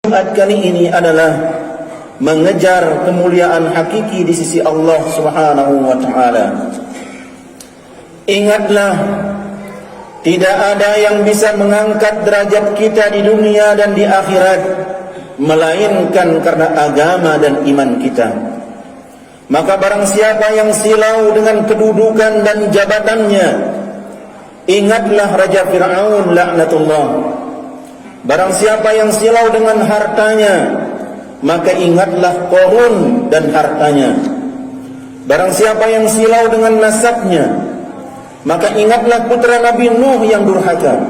Jumat kali ini adalah mengejar kemuliaan hakiki di sisi Allah Subhanahu wa taala. Ingatlah, tidak ada yang bisa mengangkat derajat kita di dunia dan di akhirat melainkan karena agama dan iman kita. Maka barang siapa yang silau dengan kedudukan dan jabatannya, ingatlah Raja Fir'aun laknatullah. Barang siapa yang silau dengan hartanya, maka ingatlah Qarun dan hartanya. Barang siapa yang silau dengan nasabnya, maka ingatlah putra Nabi Nuh yang durhaka,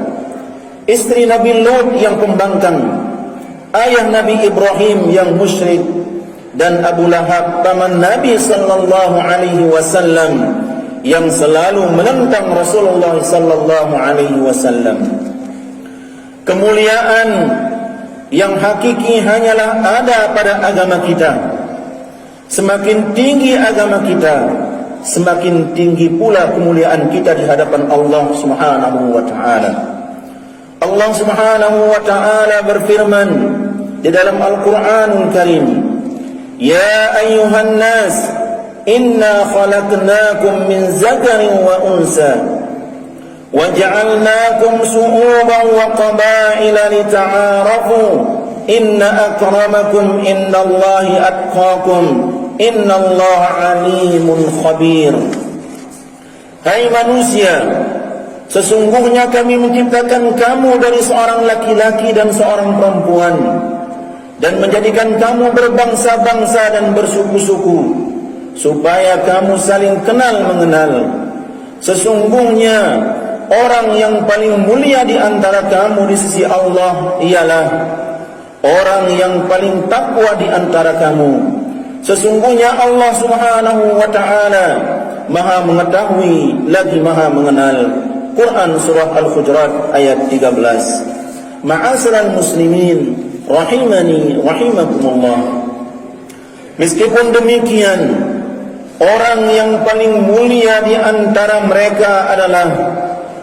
istri Nabi Lut yang pembangkang, ayah Nabi Ibrahim yang musyrik, dan Abu Lahab paman Nabi sallallahu alaihi wasallam yang selalu menentang Rasulullah sallallahu alaihi wasallam. Kemuliaan yang hakiki hanyalah ada pada agama kita. Semakin tinggi agama kita, semakin tinggi pula kemuliaan kita di hadapan Allah Subhanahu wa taala. Allah Subhanahu wa taala berfirman di dalam Al-Qur'anul Karim, "Ya ayyuhan nas, inna khalaqnakum min zakarin wa unsa wa ja'alnakum shu'uban wa qabaila lita'arafu inna akramakum indallahi atqakum innallaha alimun khabir." Hai manusia, sesungguhnya kami menciptakan kamu dari seorang laki-laki dan seorang perempuan, dan menjadikan kamu berbangsa-bangsa dan bersuku-suku, supaya kamu saling kenal mengenal. Sesungguhnya orang yang paling mulia di antara kamu di sisi Allah ialah orang yang paling takwa di antara kamu. Sesungguhnya Allah Subhanahu wa taala Maha mengetahui lagi Maha mengenal. Quran surah Al-Hujurat ayat 13. Ma'asyiral muslimin rahimani rahimakumullah. Meskipun demikian, orang yang paling mulia di antara mereka adalah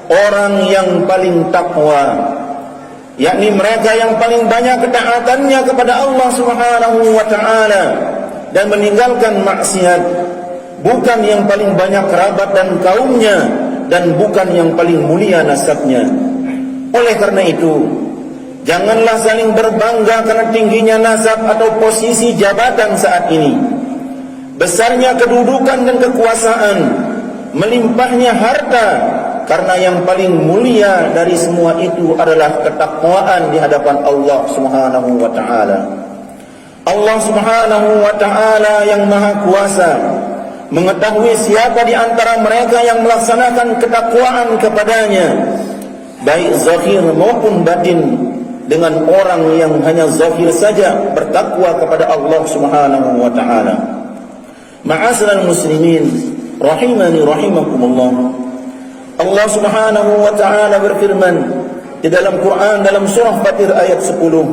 orang yang paling takwa, yakni mereka yang paling banyak ketaatannya kepada Allah Subhanahu wa taala dan meninggalkan maksiat, bukan yang paling banyak kerabat dan kaumnya, dan bukan yang paling mulia nasabnya. Oleh karena itu, janganlah saling berbangga karena tingginya nasab atau posisi jabatan saat ini, besarnya kedudukan dan kekuasaan, melimpahnya harta, karena yang paling mulia dari semua itu adalah ketakwaan di hadapan Allah Subhanahu wa taala. Allah Subhanahu wa taala yang Maha Kuasa mengetahui siapa di antara mereka yang melaksanakan ketakwaan kepadanya, baik zahir maupun batin, dengan orang yang hanya zahir saja bertakwa kepada Allah Subhanahu wa taala. Ma'asyiral muslimin rahimani rahimakumullah. Allah Subhanahu wa taala berfirman di dalam Quran dalam surah Fatir ayat 10,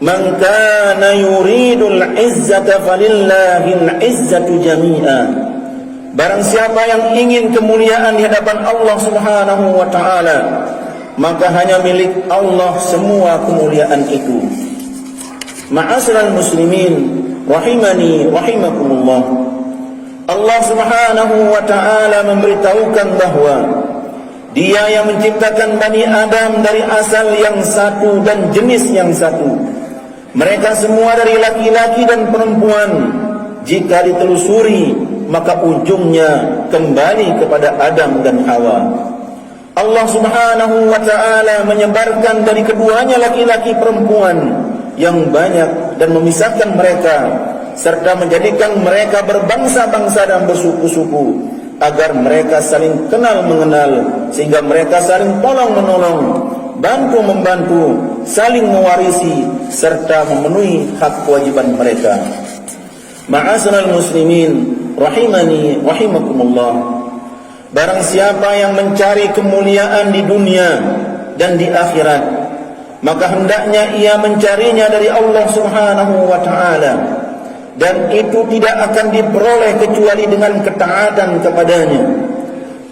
"Man kana yuridul izzata falillahil izzatu jami'a." Barang siapa yang ingin kemuliaan di hadapan Allah Subhanahu wa taala, maka hanya milik Allah semua kemuliaan itu. Ma'asyiral muslimin rahimani rahimakumullah. Allah Subhanahu wa taala memberitahukan bahwa Dia yang menciptakan Bani Adam dari asal yang satu dan jenis yang satu. Mereka semua dari laki-laki dan perempuan. Jika ditelusuri, maka ujungnya kembali kepada Adam dan Hawa. Allah Subhanahu wa taala menyebarkan dari keduanya laki-laki perempuan yang banyak dan memisahkan mereka, serta menjadikan mereka berbangsa-bangsa dan bersuku-suku, agar mereka saling kenal mengenal, sehingga mereka saling tolong-menolong, bantu-membantu, saling mewarisi, serta memenuhi hak kewajiban mereka. Ma'asyiral muslimin rahimani rahimakumullah. Barang siapa yang mencari kemuliaan di dunia dan di akhirat, maka hendaknya ia mencarinya dari Allah Subhanahu wa taala, dan itu tidak akan diperoleh kecuali dengan ketaatan kepadanya,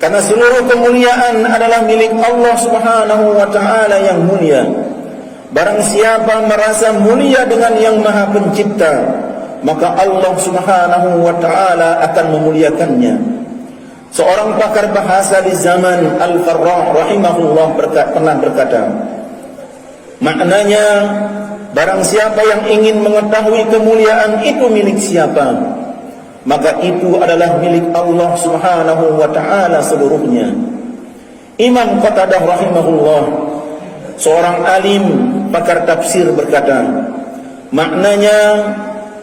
karena seluruh kemuliaan adalah milik Allah Subhanahu wa taala yang mulia. barang siapa merasa mulia dengan yang Maha Pencipta, maka Allah Subhanahu wa ta'ala akan memuliakannya. Seorang pakar bahasa di zaman Al-Farra rahimahullah pernah berkata, maknanya, barang siapa yang ingin mengetahui kemuliaan itu milik siapa, maka itu adalah milik Allah Subhanahu wa ta'ala seluruhnya. Imam Qatadah rahimahullah, seorang alim pakar tafsir, berkata, maknanya,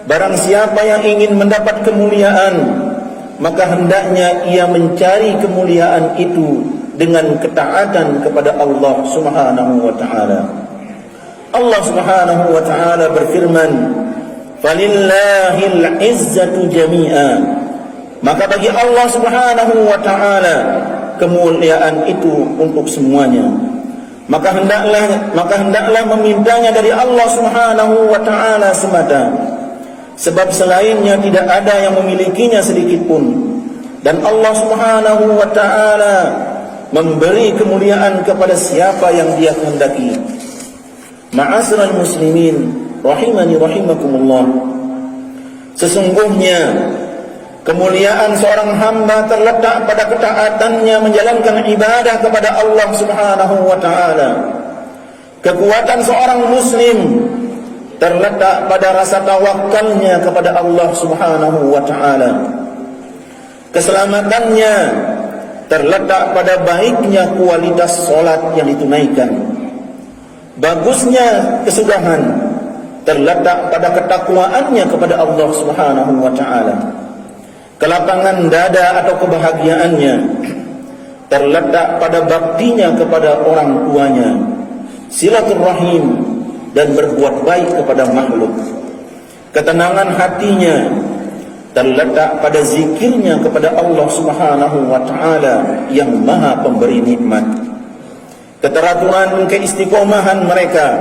barang siapa yang ingin mendapat kemuliaan, maka hendaknya ia mencari kemuliaan itu dengan ketaatan kepada Allah Subhanahu wa ta'ala. Allah Subhanahu wa ta'ala berfirman, "Falillahil izzatu jami'a." Maka bagi Allah Subhanahu wa ta'ala kemuliaan itu untuk semuanya. Maka hendaklah memintanya dari Allah Subhanahu wa ta'ala semata. Sebab selainnya tidak ada yang memilikinya sedikit pun. Dan Allah Subhanahu wa ta'ala memberi kemuliaan kepada siapa yang Dia kehendaki. Ma'asyiral muslimin rahimani rahimakumullah. Sesungguhnya kemuliaan seorang hamba terletak pada ketaatannya menjalankan ibadah kepada Allah Subhanahu wa ta'ala. Kekuatan seorang muslim terletak pada rasa tawakalnya kepada Allah Subhanahu wa ta'ala. Keselamatannya terletak pada baiknya kualitas solat yang ditunaikan. Bagusnya kesudahan terletak pada ketakwaannya kepada Allah Subhanahu wa ta'ala. Kelapangan dada atau kebahagiaannya terletak pada baktinya kepada orang tuanya, silaturahim, dan berbuat baik kepada makhluk. Ketenangan hatinya terletak pada zikirnya kepada Allah Subhanahu wa ta'ala yang Maha Pemberi nikmat. Keteraturan keistiqomahan mereka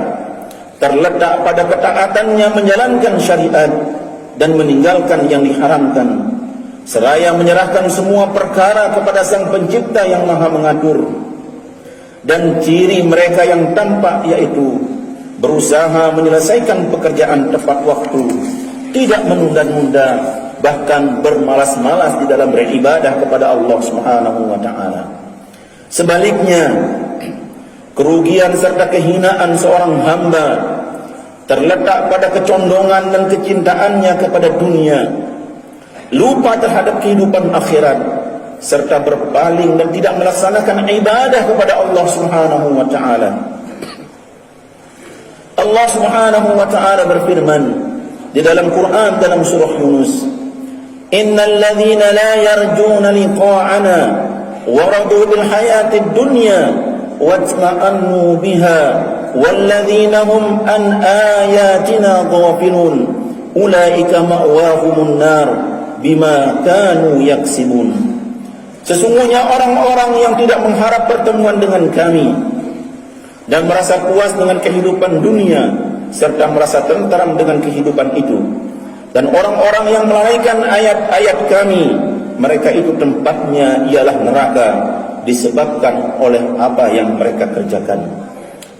terletak pada ketaatannya menjalankan syariat dan meninggalkan yang diharamkan, seraya menyerahkan semua perkara kepada Sang Pencipta yang Maha mengatur. Dan ciri mereka yang tampak yaitu berusaha menyelesaikan pekerjaan tepat waktu, tidak menunda-nunda, bahkan bermalas-malas di dalam beribadah kepada Allah Subhanahu wa ta'ala. Sebaliknya, kerugian serta kehinaan seorang hamba terletak pada kecondongan dan kecintaannya kepada dunia, lupa terhadap kehidupan akhirat, serta berpaling dan tidak melaksanakan ibadah kepada Allah Subhanahu wa ta'ala. Allah Subhanahu wa ta'ala berfirman di dalam Quran dalam surah Yunus, "Innal ladzina la yarjuna liqa'ana wa radu bil hayatid dunya watma'annu biha wal ladzina hum an ayatina ghafilun ulaika ma'wahumun nar bima kanu yaksibun." Sesungguhnya orang-orang yang tidak mengharap pertemuan dengan kami dan merasa puas dengan kehidupan dunia serta merasa tentram dengan kehidupan itu, dan orang-orang yang melalaikan ayat-ayat kami, mereka itu tempatnya ialah neraka disebabkan oleh apa yang mereka kerjakan.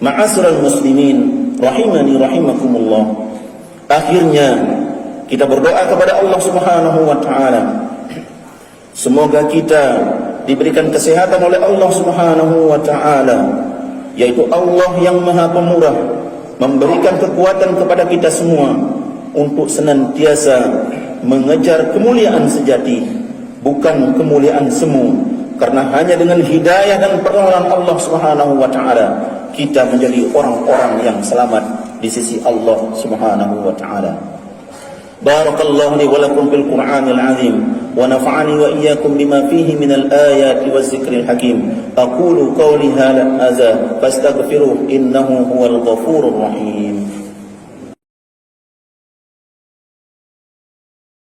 Ma'asyiral muslimin rahimani rahimakumullah. Akhirnya kita berdoa kepada Allah Subhanahu wa ta'ala, semoga kita diberikan kesehatan oleh Allah Subhanahu wa ta'ala, yaitu Allah yang Maha Pemurah, memberikan kekuatan kepada kita semua untuk senantiasa mengejar kemuliaan sejati, bukan kemuliaan semu. Karena hanya dengan hidayah dan pertolongan Allah Subhanahu wa ta'ala kita menjadi orang-orang yang selamat di sisi Allah Subhanahu wa ta'ala. Barakallahu li wa lakum bil Qur'anil azim wa nafa'ani wa iyyakum bima fihi minal ayati waz zikril hakim. Aqulu qawli hadza fastaghfiruhu innahu huwal ghafurur rahim.